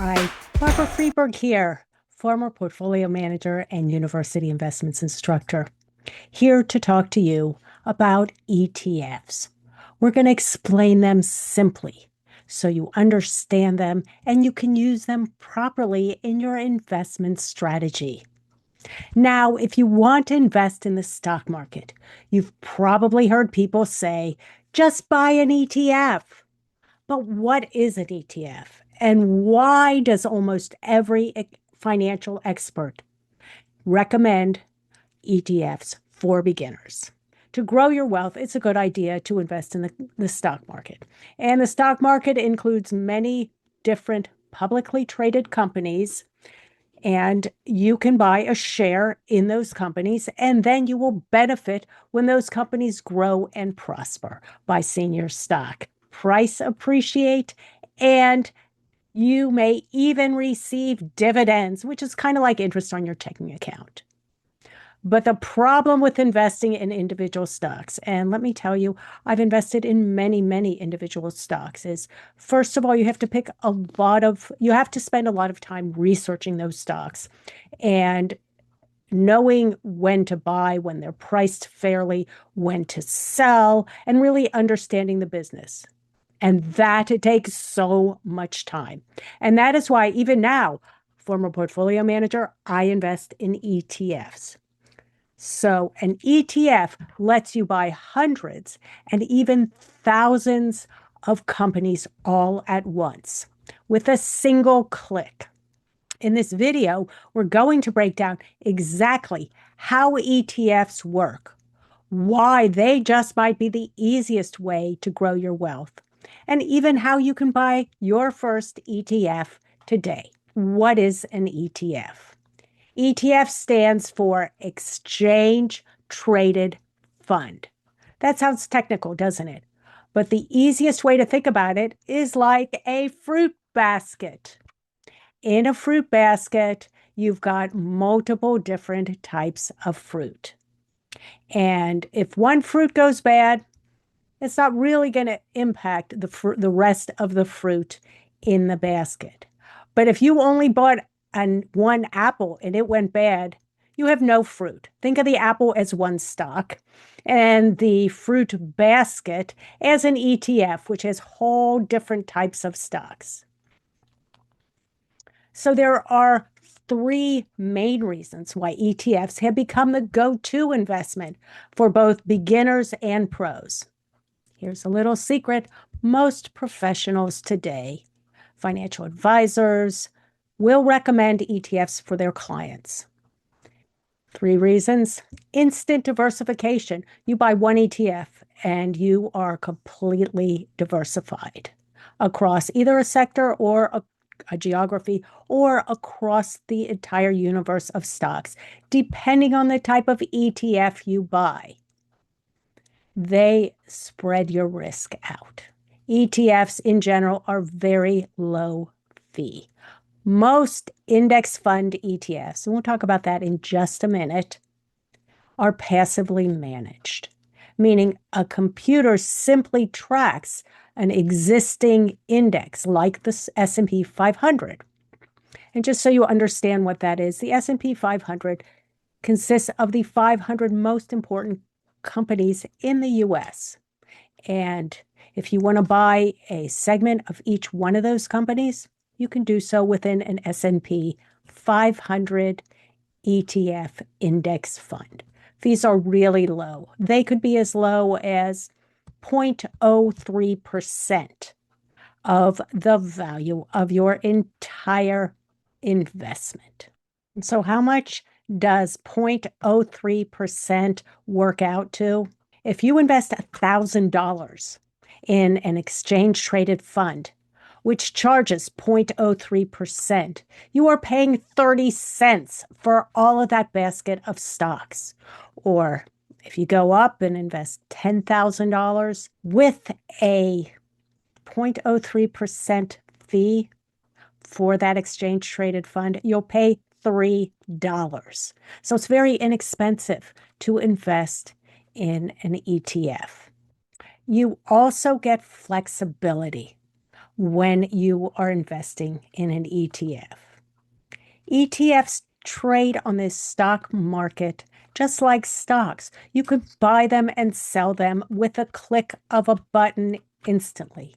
Hi, Barbara Freeberg here, former portfolio manager and university investments instructor, here to talk to you about ETFs. We're going to explain them simply so you understand them and you can use them properly in your investment strategy. Now, if you want to invest in the stock market, you've probably heard people say, just buy an ETF. But what is an ETF? And why does almost every financial expert recommend ETFs for beginners? To grow your wealth, it's a good idea to invest in the stock market. And the stock market includes many different publicly traded companies, and you can buy a share in those companies, and then you will benefit when those companies grow and prosper by seeing your stock price appreciate, and you may even receive dividends, which is kind of like interest on your checking account. But the problem with investing in individual stocks, and let me tell you, I've invested in many, many individual stocks, is first of all, you have to spend a lot of time researching those stocks and knowing when to buy, when they're priced fairly, when to sell, and really understanding the business. And that it takes so much time. And that is why even now, former portfolio manager, I invest in ETFs. So an ETF lets you buy hundreds and even thousands of companies all at once with a single click. In this video, we're going to break down exactly how ETFs work, why they just might be the easiest way to grow your wealth, and even how you can buy your first ETF today. What is an ETF? ETF stands for Exchange Traded Fund. That sounds technical, doesn't it? But the easiest way to think about it is like a fruit basket. In a fruit basket, you've got multiple different types of fruit. And if one fruit goes bad, it's not really going to impact the rest of the fruit in the basket. But if you only bought one apple and it went bad, you have no fruit. Think of the apple as one stock and the fruit basket as an ETF, which has whole different types of stocks. So there are three main reasons why ETFs have become the go-to investment for both beginners and pros. Here's a little secret. Most professionals today, financial advisors, will recommend ETFs for their clients. Three reasons. Instant diversification. You buy one ETF and you are completely diversified across either a sector or a geography or across the entire universe of stocks, depending on the type of ETF you buy. They spread your risk out. ETFs in general are very low fee. Most index fund ETFs, and we'll talk about that in just a minute, are passively managed, meaning a computer simply tracks an existing index like the S&P 500. And just so you understand what that is, the S&P 500 consists of the 500 most important companies in the US. And if you want to buy a segment of each one of those companies, you can do so within an S&P 500 ETF index fund. Fees are really low. They could be as low as 0.03% of the value of your entire investment. And so how much does 0.03% work out to? If you invest $1,000 in an exchange traded fund, which charges 0.03%, you are paying 30 cents for all of that basket of stocks. Or if you go up and invest $10,000 with a 0.03% fee for that exchange traded fund, you'll pay $3. So it's very inexpensive to invest in an ETF. You also get flexibility. when you are investing in an ETF. ETFs trade on this stock market just like stocks. You could buy them and sell them with a click of a button instantly.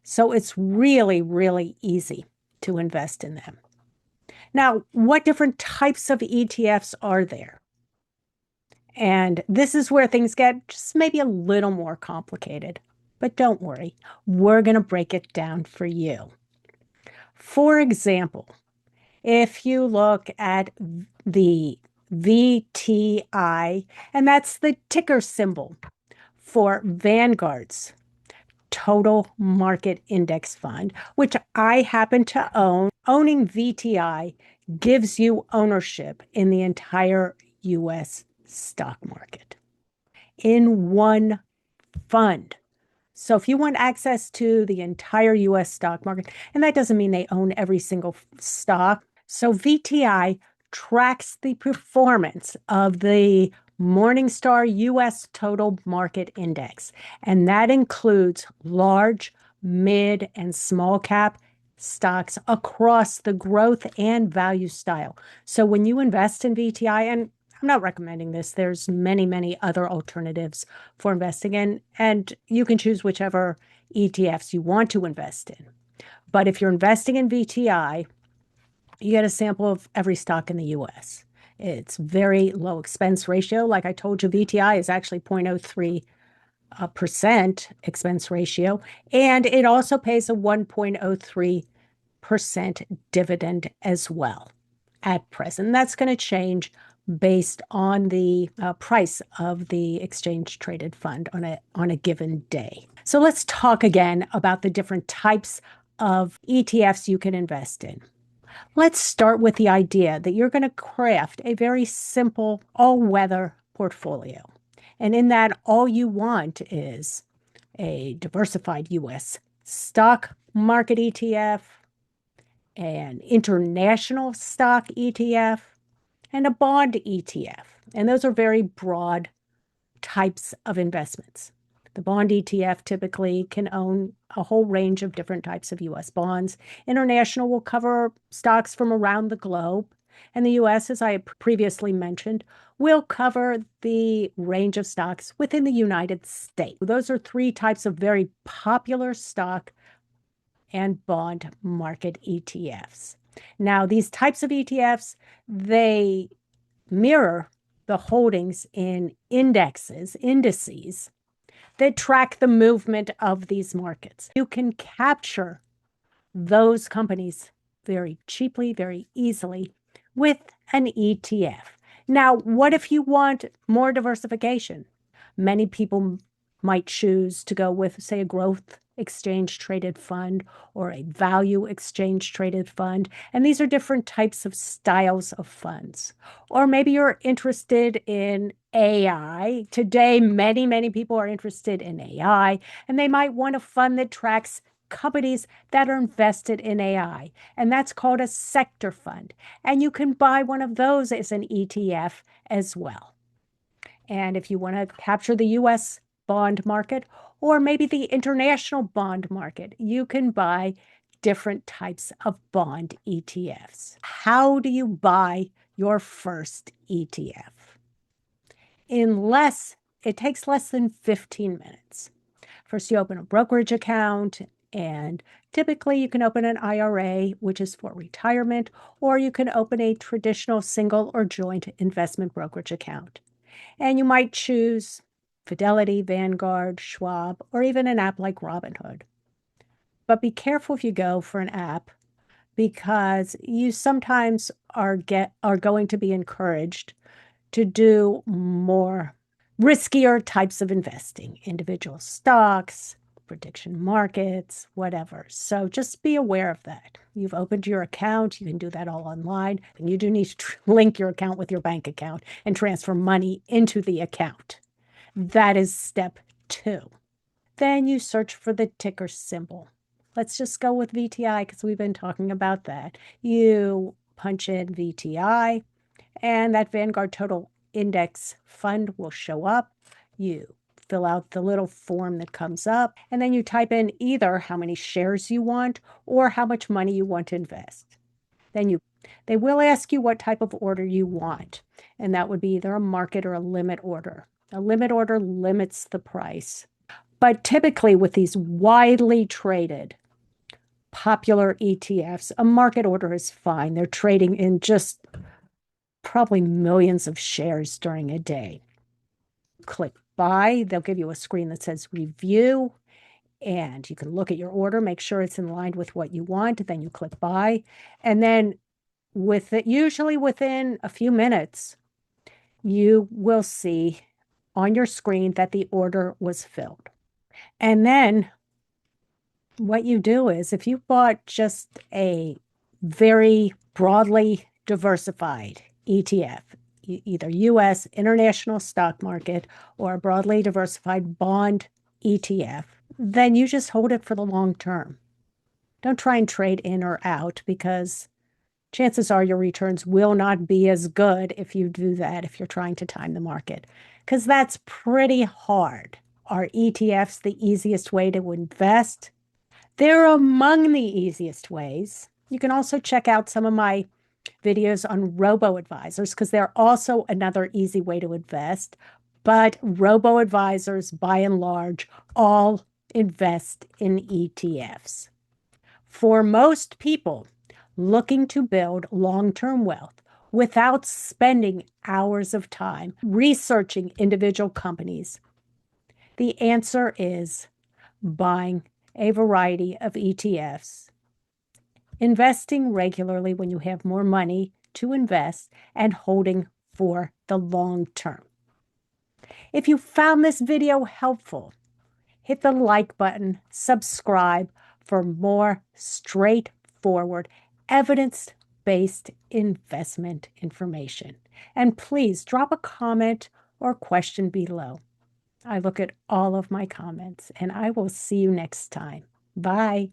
So it's really, really easy to invest in them. Now, what different types of ETFs are there? And this is where things get just maybe a little more complicated. But don't worry, we're going to break it down for you. For example, if you look at the VTI, and that's the ticker symbol for Vanguard's Total Market Index Fund, which I happen to own. Owning VTI gives you ownership in the entire US stock market in one fund. So if you want access to the entire US stock market, and that doesn't mean they own every single stock. So VTI tracks the performance of the Morningstar US Total Market Index, and that includes large, mid, and small cap stocks across the growth and value style. So when you invest in VTI, and I'm not recommending this, there's many, many other alternatives for investing in, and you can choose whichever ETFs you want to invest in. But if you're investing in VTI, you get a sample of every stock in the US. It's very low expense ratio. Like I told you, VTI is actually 0.03% expense ratio, and it also pays a 1.03% dividend as well at present. That's going to change based on the price of the exchange traded fund on a given day. So let's talk again about the different types of ETFs you can invest in. Let's start with the idea that you're going to craft a very simple all-weather portfolio. And in that, all you want is a diversified US stock market ETF, an international stock ETF, and a bond ETF. And those are very broad types of investments. The bond ETF typically can own a whole range of different types of US bonds. International will cover stocks from around the globe. And the US, as I previously mentioned, will cover the range of stocks within the United States. Those are three types of very popular stock and bond market ETFs. Now, these types of ETFs, they mirror the holdings in indices that track the movement of these markets. You can capture those companies very cheaply, very easily with an ETF. Now, what if you want more diversification? Many people might choose to go with, say, a growth exchange traded fund or a value exchange traded fund. And these are different types of styles of funds. Or maybe you're interested in AI. Today, many, many people are interested in AI, and they might want a fund that tracks companies that are invested in AI. And that's called a sector fund. And you can buy one of those as an ETF as well. And if you want to capture the US bond market or maybe the international bond market, you can buy different types of bond ETFs. How do you buy your first ETF? It takes less than 15 minutes. First, you open a brokerage account, and typically you can open an IRA, which is for retirement, or you can open a traditional single or joint investment brokerage account. And you might choose Fidelity, Vanguard, Schwab, or even an app like Robinhood. But be careful if you go for an app, because you sometimes are going to be encouraged to do more riskier types of investing, individual stocks, prediction markets, whatever. So just be aware of that. You've opened your account. You can do that all online. And you do need to link your account with your bank account and transfer money into the account. That is step 2. Then you search for the ticker symbol. Let's just go with VTI because we've been talking about that. You punch in VTI, and that Vanguard Total Index Fund will show up. You fill out the little form that comes up, and then you type in either how many shares you want or how much money you want to invest. Then they will ask you what type of order you want, and that would be either a market or a limit order. A limit order limits the price. But typically with these widely traded popular ETFs, a market order is fine. They're trading in just probably millions of shares during a day. Click buy, they'll give you a screen that says review, and you can look at your order, make sure it's in line with what you want. Then you click buy, and then usually within a few minutes, you will see on your screen that the order was filled. And then what you do is if you bought just a very broadly diversified ETF, either US international stock market or a broadly diversified bond ETF, then you just hold it for the long term. Don't try and trade in or out, because chances are your returns will not be as good if you do that, if you're trying to time the market, because that's pretty hard. Are ETFs the easiest way to invest? They're among the easiest ways. You can also check out some of my videos on robo-advisors, because they're also another easy way to invest. But robo-advisors, by and large, all invest in ETFs. For most people looking to build long-term wealth without spending hours of time researching individual companies, the answer is buying a variety of ETFs, investing regularly when you have more money to invest, and holding for the long term. If you found this video helpful, hit the like button, subscribe for more straightforward, evidence-based investment information. And please drop a comment or question below. I look at all of my comments, and I will see you next time. Bye.